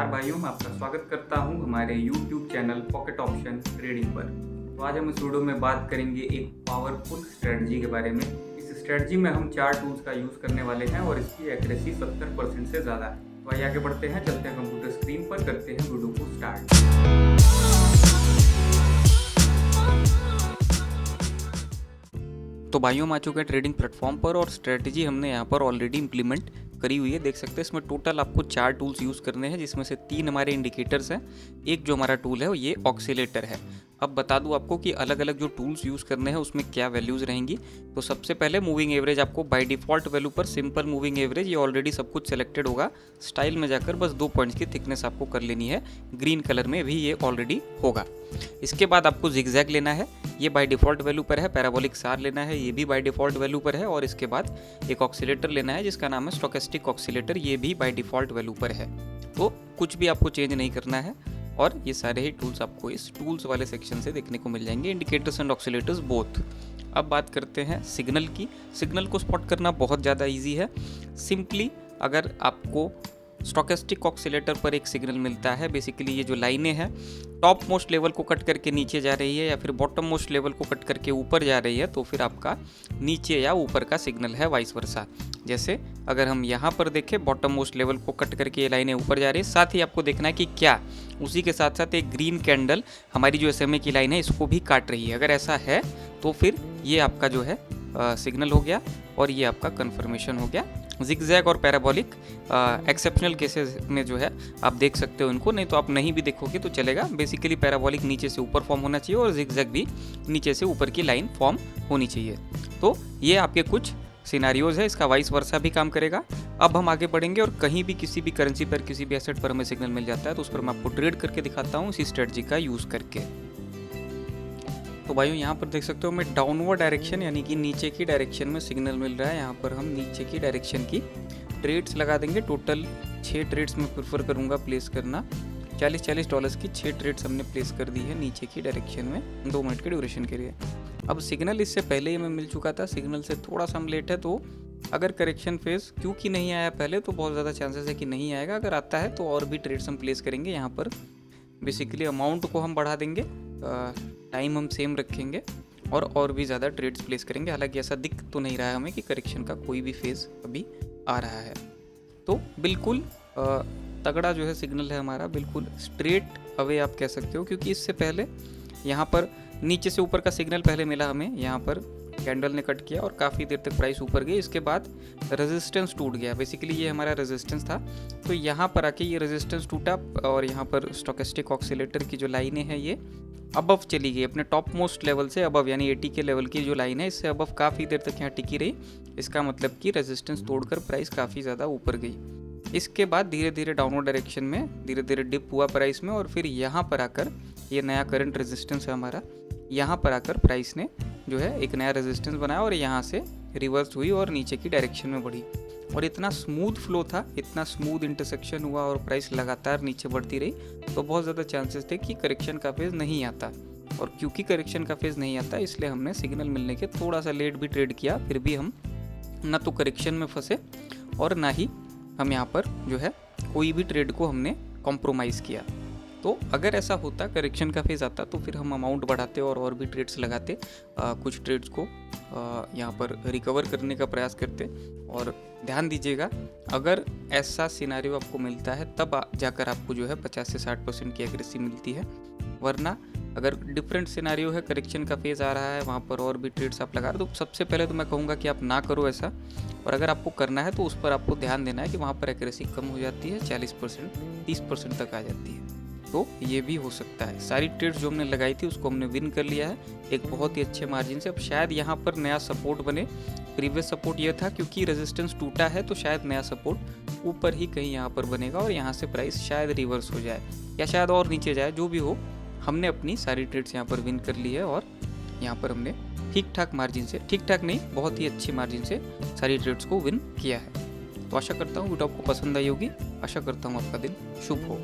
नमस्कार भाइयों, मैं आपका स्वागत करता हूं हमारे YouTube channel pocket option trading पर। तो आज हम इस वीडियो में बात करेंगे एक पावरफुल स्ट्रेटजी के बारे में। इस स्ट्रेटजी में हम 4 टूल्स का यूज़ करने वाले हैं और इसकी एक्यूरेसी 70% से ज़्यादा है। तो आइए आगे बढ़ते हैं, चलते हैं कंप्यूटर स्क्रीन पर, करते हैं वीडियो को स्टार्ट। तो भाइयों, हम आ चुके हैं ट्रेडिंग प्लेटफॉर्म पर और स्ट्रेटजी हमने यहाँ पर ऑलरेडी इंप्लीमेंट करी हुई है। देख सकते हैं इसमें टोटल आपको 4 टूल्स यूज़ करने हैं, जिसमें से 3 हमारे इंडिकेटर्स हैं। एक जो हमारा टूल है वो ये ऑक्सीलेटर है। अब बता दूं आपको कि अलग अलग जो टूल्स यूज़ करने हैं उसमें क्या वैल्यूज़ रहेंगी। तो सबसे पहले मूविंग एवरेज आपको बाय डिफ़ॉल्ट वैल्यू पर सिंपल मूविंग एवरेज, ये ऑलरेडी सब कुछ सेलेक्टेड होगा। स्टाइल में जाकर बस 2 पॉइंट्स की थिकनेस आपको कर लेनी है, ग्रीन कलर में भी ये ऑलरेडी होगा। इसके बाद आपको जिगजैग लेना है, ये बाय डिफ़ॉल्ट वैल्यू पर है। पैराबोलिक सार लेना है, ये भी बाय डिफ़ॉल्ट वैल्यू पर है। और इसके बाद एक ऑक्सीलेटर लेना है जिसका नाम है स्टोकेस्टिक ऑक्सीलेटर, ये भी बाय डिफ़ॉल्ट वैल्यू पर है। तो कुछ भी आपको चेंज नहीं करना है और ये सारे ही टूल्स आपको इस टूल्स वाले सेक्शन से देखने को मिल जाएंगे, इंडिकेटर्स एंड ऑक्सीलेटर्स बोथ। अब बात करते हैं सिग्नल की। सिग्नल को स्पॉट करना बहुत ज़्यादा ईजी है। सिंपली अगर आपको स्टोकेस्टिक ऑक्सीलेटर पर एक सिग्नल मिलता है, बेसिकली ये जो लाइनें हैं टॉप मोस्ट लेवल को कट करके नीचे जा रही है या फिर बॉटम मोस्ट लेवल को कट करके ऊपर जा रही है, तो फिर आपका नीचे या ऊपर का सिग्नल है, वाइस वर्सा। जैसे अगर हम यहाँ पर देखें, बॉटम मोस्ट लेवल को कट करके ये लाइनें ऊपर जा रही है। साथ ही आपको देखना है कि क्या उसी के साथ साथ एक ग्रीन कैंडल हमारी जो SMA की लाइन है इसको भी काट रही है। अगर ऐसा है तो फिर ये आपका जो है सिग्नल हो गया और ये आपका कन्फर्मेशन हो गया। जिगजैग और पैराबोलिक एक्सेप्शनल केसेस में जो है आप देख सकते हो इनको, नहीं तो आप नहीं भी देखोगे तो चलेगा। बेसिकली पैराबोलिक नीचे से ऊपर फॉर्म होना चाहिए और जिगजैग भी नीचे से ऊपर की लाइन फॉर्म होनी चाहिए। तो ये आपके कुछ सिनारियोज है, इसका वाइस वर्सा भी काम करेगा। अब हम आगे बढ़ेंगे और कहीं भी किसी भी करेंसी पर, किसी भी एसेट पर हमें सिग्नल मिल जाता है तो उस पर मैं आपको ट्रेड करके दिखाता हूँ इसी स्ट्रेटजी का यूज़ करके। तो भाइयों, यहाँ पर देख सकते हो मैं डाउनवर्ड डायरेक्शन यानी कि नीचे की डायरेक्शन में सिग्नल मिल रहा है। यहाँ पर हम नीचे की डायरेक्शन की ट्रेड्स लगा देंगे। टोटल 6 ट्रेड्स में प्रेफर करूँगा प्लेस करना। $40 की 6 ट्रेड्स हमने प्लेस कर दी है नीचे की डायरेक्शन में 2 मिनट के ड्यूरेशन के लिए। अब सिग्नल इससे पहले ही हमें मिल चुका था, सिग्नल से थोड़ा सा हम लेट है, तो अगर करेक्शन फेज क्योंकि नहीं आया पहले तो बहुत ज़्यादा चांसेस है कि नहीं आएगा। अगर आता है तो और भी ट्रेड्स हम प्लेस करेंगे। यहाँ पर बेसिकली अमाउंट को हम बढ़ा देंगे, टाइम हम सेम रखेंगे और भी ज़्यादा ट्रेड्स प्लेस करेंगे। हालांकि ऐसा दिख तो नहीं रहा है हमें कि करेक्शन का कोई भी फेज़ अभी आ रहा है। तो बिल्कुल तगड़ा जो है सिग्नल है हमारा, बिल्कुल स्ट्रेट अवे आप कह सकते हो, क्योंकि इससे पहले यहाँ पर नीचे से ऊपर का सिग्नल पहले मिला हमें, यहाँ पर कैंडल ने कट किया और काफ़ी देर तक प्राइस ऊपर गई। इसके बाद रेजिस्टेंस टूट गया, बेसिकली ये हमारा रेजिस्टेंस था। तो यहाँ पर आके ये रेजिस्टेंस टूटा और यहाँ पर स्टोकेस्टिक ऑक्सीलेटर की जो लाइनें हैं ये अबव चली गई, अपने टॉप मोस्ट लेवल से अबव, यानी 80 के लेवल की जो लाइन है इससे अबव काफ़ी देर तक यहाँ टिकी रही। इसका मतलब कि रेजिस्टेंस तोड़कर प्राइस काफ़ी ज़्यादा ऊपर गई। इसके बाद धीरे धीरे डाउनवर्ड डायरेक्शन में धीरे धीरे डिप हुआ प्राइस में और फिर यहाँ पर आकर ये नया करंट रेजिस्टेंस है हमारा, यहाँ पर आकर प्राइस ने जो है एक नया रेजिस्टेंस बनाया और यहाँ से रिवर्स हुई और नीचे की डायरेक्शन में बढ़ी। और इतना स्मूथ फ्लो था, इतना स्मूथ इंटरसेक्शन हुआ और प्राइस लगातार नीचे बढ़ती रही, तो बहुत ज़्यादा चांसेस थे कि करेक्शन का फेज़ नहीं आता। और क्योंकि करेक्शन का फेज़ नहीं आता इसलिए हमने सिग्नल मिलने के थोड़ा सा लेट भी ट्रेड किया। फिर भी हम ना तो करेक्शन में फंसे और ना ही हम यहाँ पर जो है कोई भी ट्रेड को हमने कॉम्प्रोमाइज़ किया। तो अगर ऐसा होता, करेक्शन का फेज़ आता, तो फिर हम अमाउंट बढ़ाते और भी ट्रेड्स लगाते, कुछ ट्रेड्स को यहाँ पर रिकवर करने का प्रयास करते। और ध्यान दीजिएगा, अगर ऐसा सिनारियो आपको मिलता है तब जाकर आपको जो है 50 से 60% की एक्यूरेसी मिलती है। वरना अगर डिफरेंट सिनारियो है, करेक्शन का फेज़ आ रहा है, वहाँ पर और भी ट्रेड्स आप लगा रहे, तो सबसे पहले तो मैं कहूँगा कि आप ना करो ऐसा। और अगर आपको करना है तो उस पर आपको ध्यान देना है कि वहाँ पर एक्यूरेसी कम हो जाती है, 40% 30% तक आ जाती है। तो ये भी हो सकता है। सारी ट्रेड्स जो हमने लगाई थी उसको हमने विन कर लिया है एक बहुत ही अच्छे मार्जिन से। अब शायद यहाँ पर नया सपोर्ट बने। प्रीवियस सपोर्ट ये था, क्योंकि रेजिस्टेंस टूटा है तो शायद नया सपोर्ट ऊपर ही कहीं यहाँ पर बनेगा और यहाँ से प्राइस शायद रिवर्स हो जाए या शायद और नीचे जाए। जो भी हो, हमने अपनी सारी ट्रेड्स यहाँ पर विन कर ली है और यहाँ पर हमने ठीक ठाक मार्जिन से, ठीक ठाक नहीं बहुत ही अच्छी मार्जिन से सारी ट्रेड्स को विन किया है। तो आशा करता हूँ वीडियो आपको पसंद आई होगी। आशा करता हूँ आपका दिन शुभ हो।